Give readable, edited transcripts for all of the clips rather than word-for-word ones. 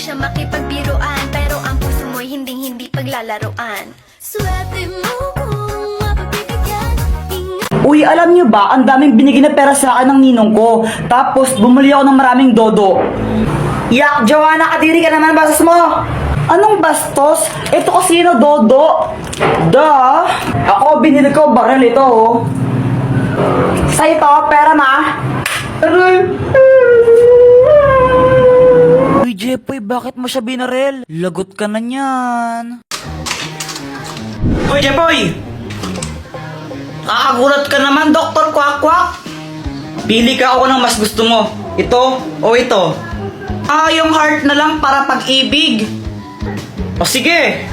siya makipagbiruan, pero ang puso mo'y hinding-hindi paglalaruan. Swerte mo kung mapapibigyan. Uy, alam nyo ba, ang daming binigay na pera sa akin ng ninong ko. Tapos, bumuli ako ng maraming dodo. Yak, Joanna, kadiri ka naman, bastos mo! Anong bastos? Ito kasi na dodo. Da! Ako, binili ko baril ito, oh. Sa ito, pera ma. Uy, Jepoy, bakit mo siya binaril? Lagot ka na niyan. Uy, Jepoy! Nakakagulat ka naman, Dr. Kwak-Kwak. Pili ka ako ng mas gusto mo. Ito o ito? Yung heart na lang para pag-ibig. O sige.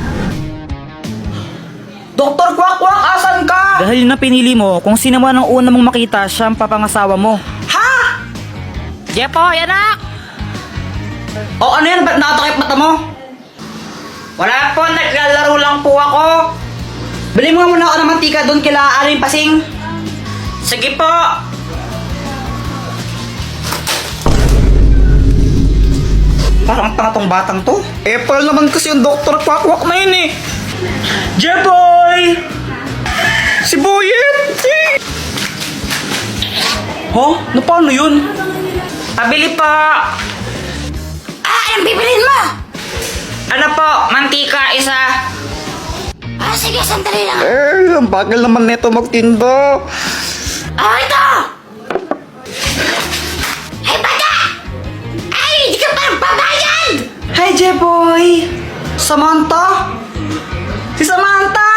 Dr. Kwak-Kwak, asan ka? Dahil na pinili mo, kung sino man ang una mong makita, siya ang papangasawa mo. Ha? Jepoy, anak! O ano yan? Ba't nakatakip mata mo? Wala po, naglalaro lang po ako. Bili mo muna ako ng mantika doon kila Aling Pasing. Sige po. Parang tanga tong batang to. Apple naman kasi yung Dr. Kwak-Kwak na yun eh. Jeboy! Si Boyet! Huh? Na paano yun? Pabili po. Anong bibilin mo? Ano po? Mantika isa. Sige, sandali lang. Ang bagal naman neto magtinda. Ito! Hey, bata! Ay, hindi ka pa babayad! Hi, Jeboy! Samantha? Si Samantha!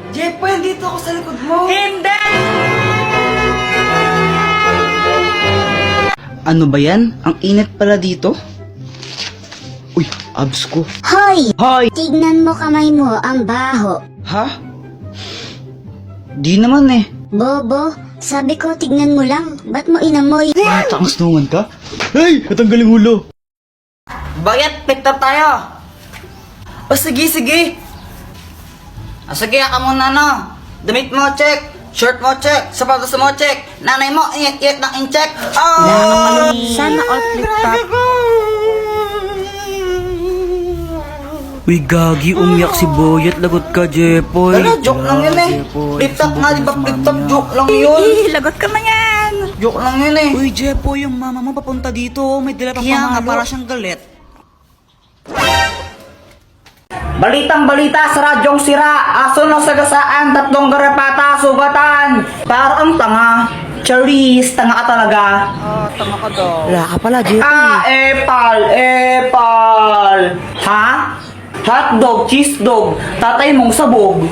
Jeboy, andito ako sa likod mo. Hindi! Ano ba yan? Ang init pala dito. Uy, abs ko. Hoy! Hoy! Tignan mo kamay mo, ang baho. Ha? Di naman eh. Bobo, sabi ko tignan mo lang. Ba't mo inamoy? Tangas naman ka? Hey! Natanggaling ulo. Bayat, pick up tayo. O sige, sige. Sige, ka muna no. Damit mo, check. Shirt mo, check. Sapatos mo, check. Nanay mo, init-init ng in-check. Oh! Sana all flip top. Uy, gagi, umiyak si Boyet. Lagot ka, Jepoy. Wala, joke lang yun eh. Flip-top nga, di ba? Flip-top, joke lang yun. Lagot ka man yan! Joke lang yun eh. Uy, Jepoy, yung mama mo papunta dito. May dala pang pamalo. Para siyang galit. Balitang balita sa radyong sira. Aso ng sagasaan, 3 garapata, sugatan. Parang tanga. Charis, tanga ka talaga. Tanga ka daw. Wala ka pala, Jepoy. Epal. Ha? Hotdog, cheese dog, tatay mong sabog.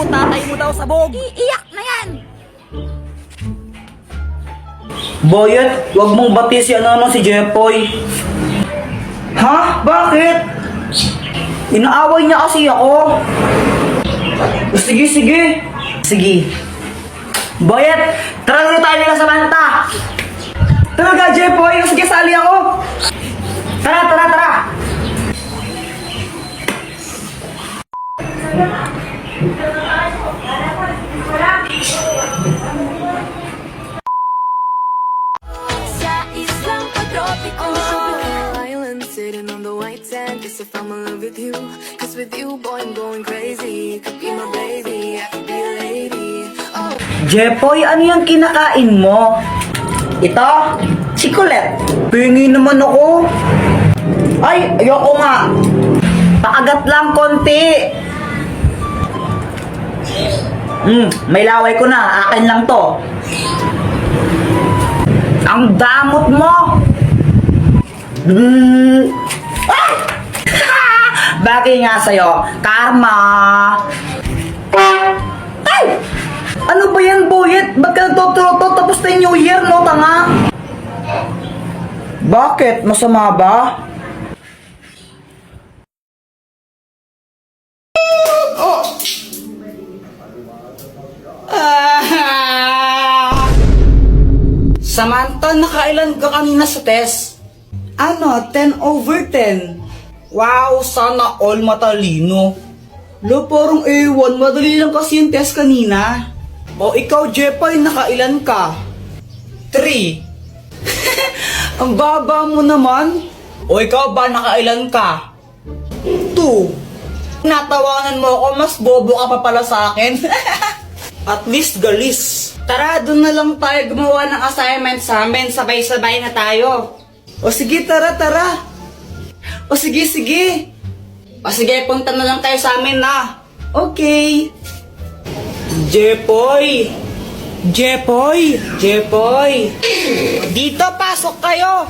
Tatay mo daw sabog. Iiyak na yan! Boyet, wag mong bati si si Jepoy. Ha? Bakit? Inaaway niya kasi ako. Sige, sige. Sige. Boyet, tara na tayo nila sa Manta. Talaga, Jepoy. Sige, sali ako. Tara. Sa islang pagtropiko. Island sitting on the white sand. Guess if I'm in love with you, cause with you, boy, I'm going crazy. You could be my baby, I could be a lady. Oh. Jepoy, ano yung kinakain mo? Ito? Chikolet. Pingi naman ako. Ay, ayoko nga. Paagat lang konti. May laway ko na. Akin lang to. Ang damot mo. Ah! Bagay nga sa'yo. Karma. Ay! Ano ba yan, Boyet? Ba't ka nagtututo tapos na yung New Year, no, tanga? Bakit? Masama ba? Samantha, nakailan ka kanina sa test? Ano, 10/10. Wow, sana all matalino. Lo, parang ewan, madali lang kasi yung test kanina. O ikaw, Jepoy, nakailan ka? 3. Ang baba mo naman. O ikaw ba, nakailan ka? 2. Natawanan mo ako, mas bobo ka pa pala sa akin. At least galis. Tara, doon na lang tayo gumawa ng assignment sa amin. Sabay-sabay na tayo. O sige, tara. O sige. O sige, punta na lang tayo sa amin na. Okay. Jepoy. Dito, pasok kayo.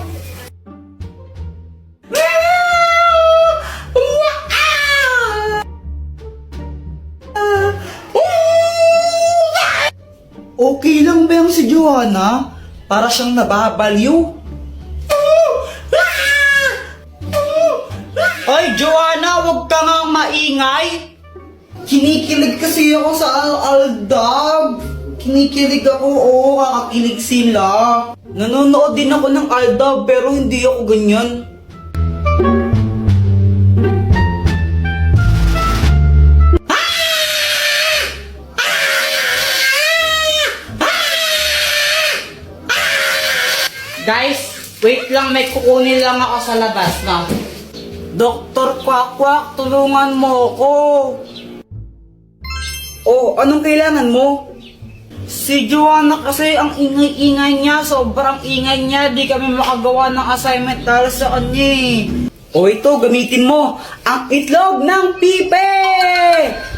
Okay lang ba yung si Joanna? Para siyang nababaliw. Ay, Joanna, wag ka nga maingay. Kinikilig kasi ako sa Aldab. Kinikilig ako, oo, kakakilig sila. Nanonood din ako ng Aldab, pero hindi ako ganyan. Guys, wait lang, may kukunin lang ako sa labas na. Dr. Quack, tulungan mo ako. Oh, anong kailangan mo? Si Joanna kasi ang ingay-ingay niya, sobrang ingay niya, di kami makagawa ng assignment dahil sa kanya eh. O ito, gamitin mo, ang itlog ng pipe!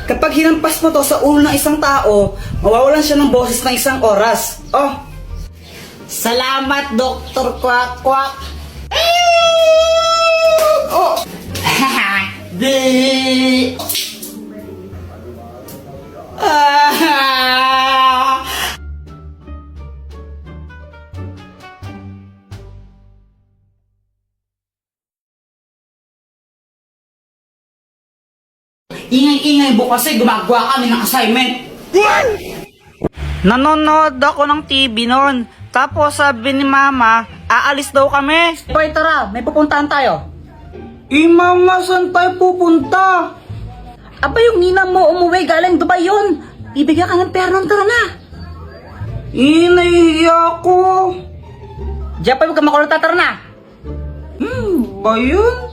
Kapag hinampas mo to sa ulo ng isang tao, mawawalan siya ng boses ng isang oras. Oh, salamat, Dr. Quack. Oh! Di! Ingay-ingay mo kasi gumagawa kami ng assignment. Nanonood ako ng TV noon. Tapos sabi ni Mama, aalis daw kami. Hoy, tara, may pupuntahan tayo. Mama, saan tayo pupunta? Aba, yung ninang mo umuwi galing Dubai yun. Bibigyan ka ng pera nun, tara na. Nahihiya ko. Japay, huwag ka makulata, tara na. Ba yun?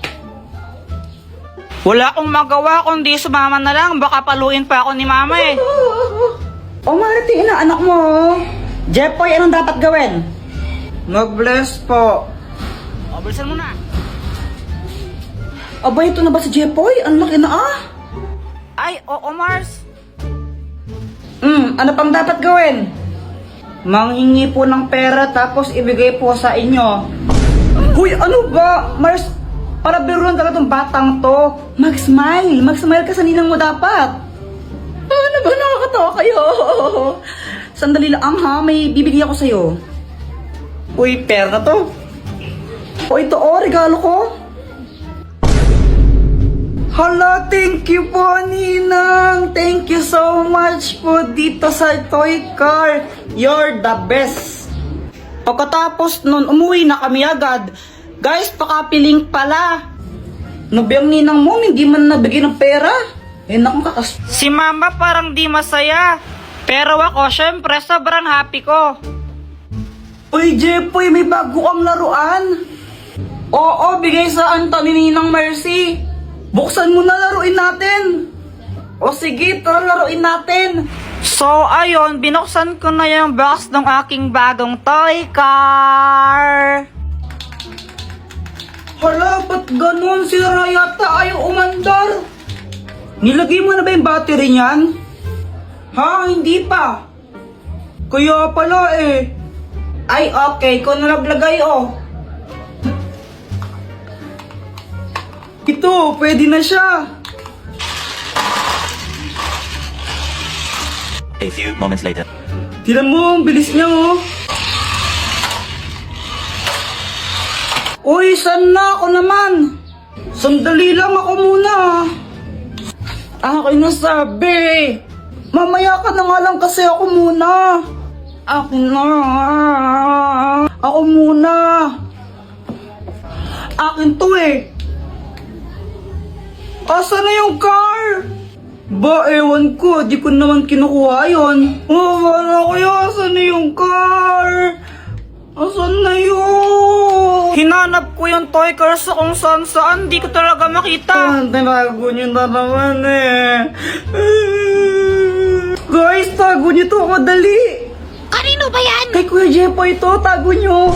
Wala akong magawa kundi sumama na lang. Baka paluin pa ako ni Mama eh. O Marty, anak mo. Jepoy, anong dapat gawin? Mag-bless po. O, bilisan mo na. Aba, ito na ba si Jepoy? Ang laki na ah. Ay, oo Mars. Ano pang dapat gawin? Manghingi po ng pera tapos ibigay po sa inyo. Huy, ano ba? Mars, para biruan talaga tong batang to. Mag-smile ka sa ninang mo dapat. Ano ba, nakakatawa kayo? Sandali lang ha, may bibigay ako sa'yo. Uy, pera na to. O ito regalo ko. Hala, thank you po, Ninang. Thank you so much po dito sa toy car. You're the best. Pagkatapos nun, umuwi na kami agad. Guys, pakapiling pala. Nabiyang ninang mo, hindi man nabigyan ng pera. Naku, si Mama parang di masaya. Pero ako, syempre, sobrang happy ko. Uy, Jepoy, may bago kang laruan. Oo, bigay sa Anthony Ninang Mercy. Buksan mo na, laruin natin. O sige, tara laruin natin. So, ayun, binuksan ko na yung box ng aking bagong toy car. Hala, ba't ganun? Sira yata ayaw umandar. Nilagay mo na ba yung battery niyan? Ha? Hindi pa. Kaya pala eh. Ay, okay. Kung nalaglagay, oh. Ito, pwede na siya. A few moments later. Tignan mo, ang bilis niya, oh. Uy, saan na ako naman? Sandali lang ako muna. Akin na sabi. Mamaya ka na nga lang kasi ako muna. Akin na. Ako muna. Akin to eh. Asa na yung car? Ba, ewan ko. Di ko naman kinukuha yun. Wala kaya, asa na yung car? Asan na yun? Hinanap ko yung toy car sa kung saan. Di ko talaga makita. Tinago niyo na naman eh. Guys, tago niyo to. Madali. Kanino ba yan? Kay Kuya Jepo ito. Tago niyo.